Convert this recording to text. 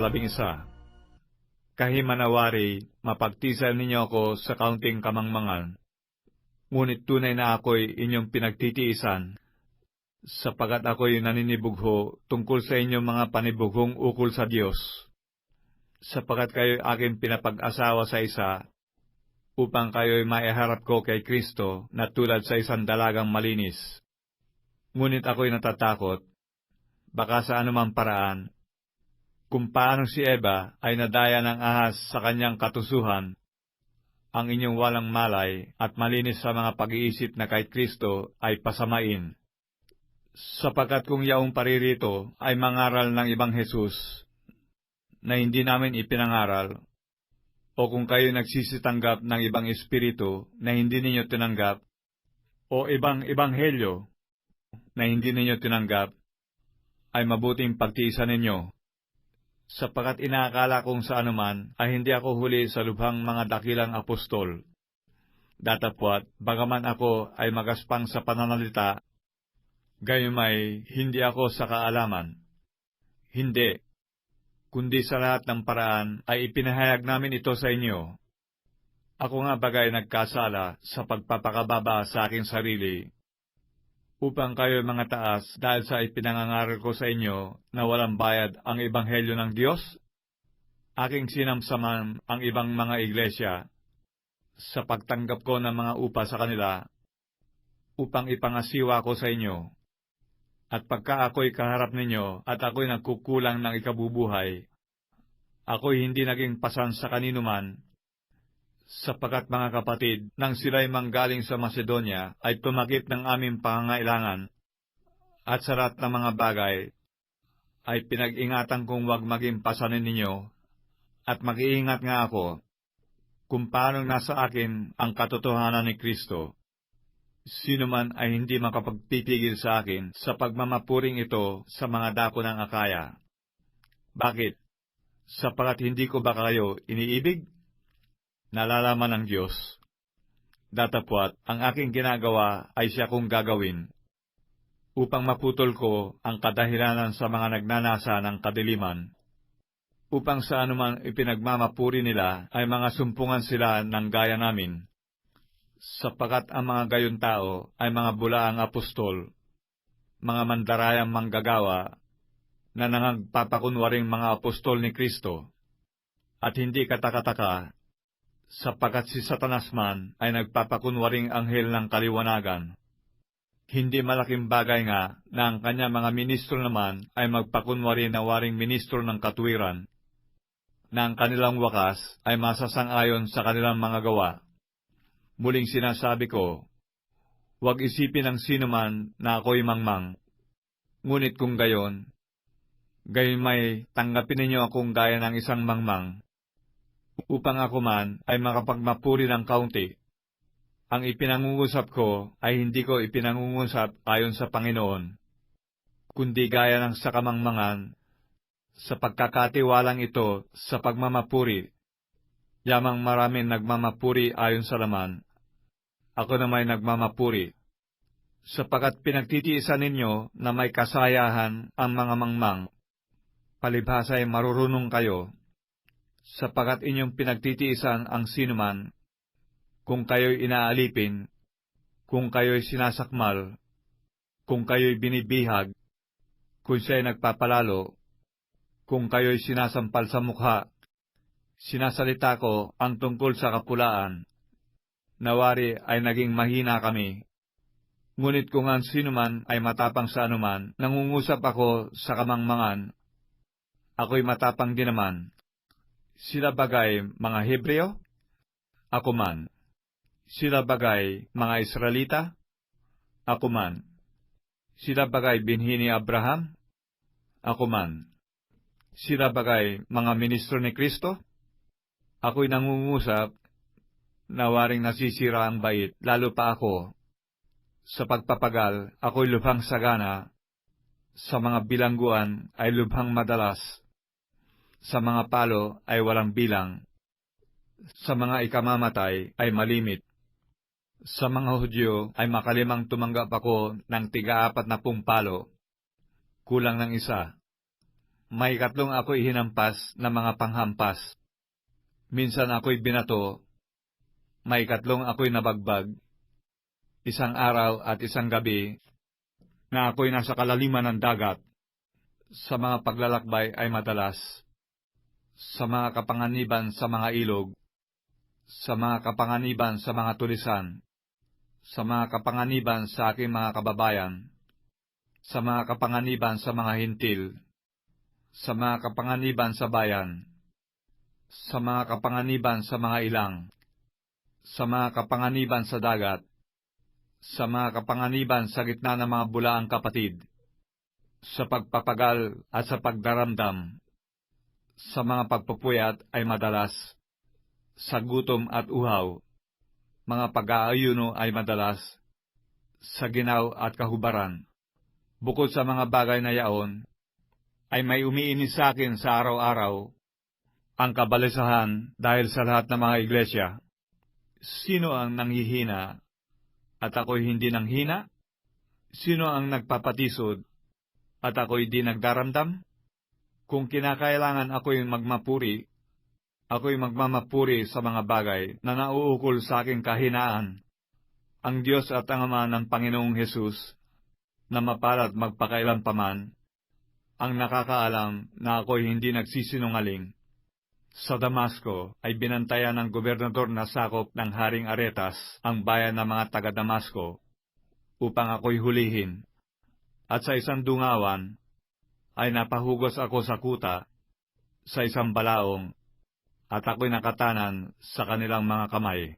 ika-11. Kahimanawari, mapagtisan ninyo ako sa kaunting kamangmangan, ngunit tunay na ako'y inyong pinagtitiisan, sapagat ako'y naninibugho tungkol sa inyong mga panibughong ukol sa Diyos, sapagat kayo'y aking pinapag-asawa sa isa, upang kayo'y maiharap ko kay Kristo na tulad sa isang dalagang malinis. Ngunit ako'y natatakot, baka sa anumang paraan, kung paano si Eva ay nadaya ng ahas sa kanyang katusuhan, ang inyong walang malay at malinis sa mga pag-iisip na kay Kristo ay pasamain. Sapagkat kung yaong paririto ay mangaral ng ibang Jesus na hindi namin ipinangaral, o kung kayo nagsisitanggap ng ibang espiritu na hindi ninyo tinanggap, o ibang ebanghelyo na hindi ninyo tinanggap, ay mabuting pagtiisan ninyo. Sapagat inaakala kong sa anuman ay hindi ako huli sa lubhang mga dakilang apostol. Datapwat, bagaman ako ay magaspang sa pananalita, gayumay hindi ako sa kaalaman. Hindi, kundi sa lahat ng paraan ay ipinahayag namin ito sa inyo. Ako nga bagay nagkasala sa pagpapakababa sa aking sarili, upang kayo mga taas dahil sa ipinangangaral ko sa inyo na walang bayad ang ebanghelyo ng Diyos? Aking sinamsaman ang ibang mga iglesia sa pagtanggap ko ng mga upa sa kanila upang ipangasiwa ko sa inyo. At pagka ako'y kaharap ninyo at ako'y nagkukulang ng ikabubuhay, ako'y hindi naging pasan sa kanino man, sapagat mga kapatid, nang sila'y manggaling sa Macedonia, ay tumakip ng aming pangangailangan, at sa lahat ng mga bagay, ay pinag-ingatan kong huwag maging pasanin ninyo, at mag-iingat nga ako, kung paano nasa akin ang katotohanan ni Kristo. Sino man ay hindi makapagpipigil sa akin sa pagmamapuring ito sa mga dako ng Akaya. Bakit? Sapagat hindi ko ba kayo iniibig? Nalalaman ng Diyos. Datapwat, ang aking ginagawa ay siya kong gagawin, upang maputol ko ang kadahilanan sa mga nagnanasa ng kadiliman, upang sa anuman ipinagmamapuri nila ay mga sumpungan sila ng gaya namin, sapagat ang mga gayon tao ay mga bulaang apostol, mga mandarayang manggagawa, na nangagpapakunwaring mga apostol ni Kristo, at hindi katakataka, sapagat si Satanas man ay nagpapakunwaring anghel ng kaliwanagan. Hindi malaking bagay nga na ang kanya mga ministro naman ay magpakunwari na waring ministro ng katuwiran, na ang kanilang wakas ay masasang-ayon sa kanilang mga gawa. Muling sinasabi ko, huwag isipin ng sino man na ako'y mangmang. Ngunit kung gayon may tanggapin ninyo akong gaya ng isang mangmang, upang ako man ay makapagmapuri ng kaunti. Ang ipinangungusap ko ay hindi ko ipinangungusap ayon sa Panginoon, kundi gaya ng sa kamangmangan, sa pagkakatiwalang ito sa pagmamapuri. Yamang maraming nagmamapuri ayon sa laman, ako na may nagmamapuri, sapagat pinagtitiisan ninyo na may kasayahan ang mga mangmang, palibhasa ay marurunong kayo, sapagat inyong pinagtitiisan ang sinuman, kung kayo'y inaalipin, kung kayo'y sinasakmal, kung kayo'y binibihag, kung siya'y nagpapalalo, kung kayo'y sinasampal sa mukha. Sinasalita ko ang tungkol sa kapulaan. Nawari ay naging mahina kami. Ngunit kung ang sinuman ay matapang sa anuman, nangungusap ako sa kamangmangan, ako'y matapang din naman. Sila bagay mga Hebreo? Ako man. Sila bagay mga Israelita? Ako man. Sila bagay binhi ni Abraham? Ako man. Sila bagay mga ministro ni Kristo? Ako'y nangungusap na waring nasisira ang bait, lalo pa ako. Sa pagpapagal, ako'y lubhang sagana. Sa mga bilangguan ay lubhang madalas. Sa mga palo ay walang bilang. Sa mga ikamamatay ay malimit. Sa mga Hudyo ay makalimang tumanggap ako ng 40 palo, kulang ng isa. may ikatlong ako'y hinampas na mga panghampas. Minsan ako'y binato, may ikatlong ako'y nabagbag. Isang araw at isang gabi na ako'y nasa kalaliman ng dagat. Sa mga paglalakbay ay madalas, sa mga kapanganiban sa mga ilog, sa mga kapanganiban sa mga tulisan, sa mga kapanganiban sa aking mga kababayan, sa mga kapanganiban sa mga hintil, sa mga kapanganiban sa bayan, sa mga kapanganiban sa mga ilang, sa mga kapanganiban sa dagat, sa mga kapanganiban sa gitna ng mga bulaang kapatid, sa pagpapagal at sa pagdaramdam, sa mga pagpupuyat ay madalas, sa gutom at uhaw, mga pag-aayuno ay madalas, sa ginaw at kahubaran. Bukod sa mga bagay na yaon, ay may umiinis sa akin sa araw-araw, ang kabalisahan dahil sa lahat ng mga iglesia. Sino ang nanghihina at ako'y hindi nanghina? Sino ang nagpapatisod at ako'y di nagdaramdam? Kung kinakailangan ako'y magmapuri, ako'y magmamapuri sa mga bagay na nauukol sa aking kahinaan. Ang Diyos at ang Ama ng Panginoong Hesus, na mapalad magpakailanpaman, ang nakakaalam na ako'y hindi nagsisinungaling. Sa Damasco ay binantayan ng gobernador na sakop ng Haring Aretas ang bayan ng mga taga-Damasco upang ako'y hulihin. At sa isang dungawan ay napahugos ako sa kuta sa isang balaong at ako'y nakatanan sa kanilang mga kamay.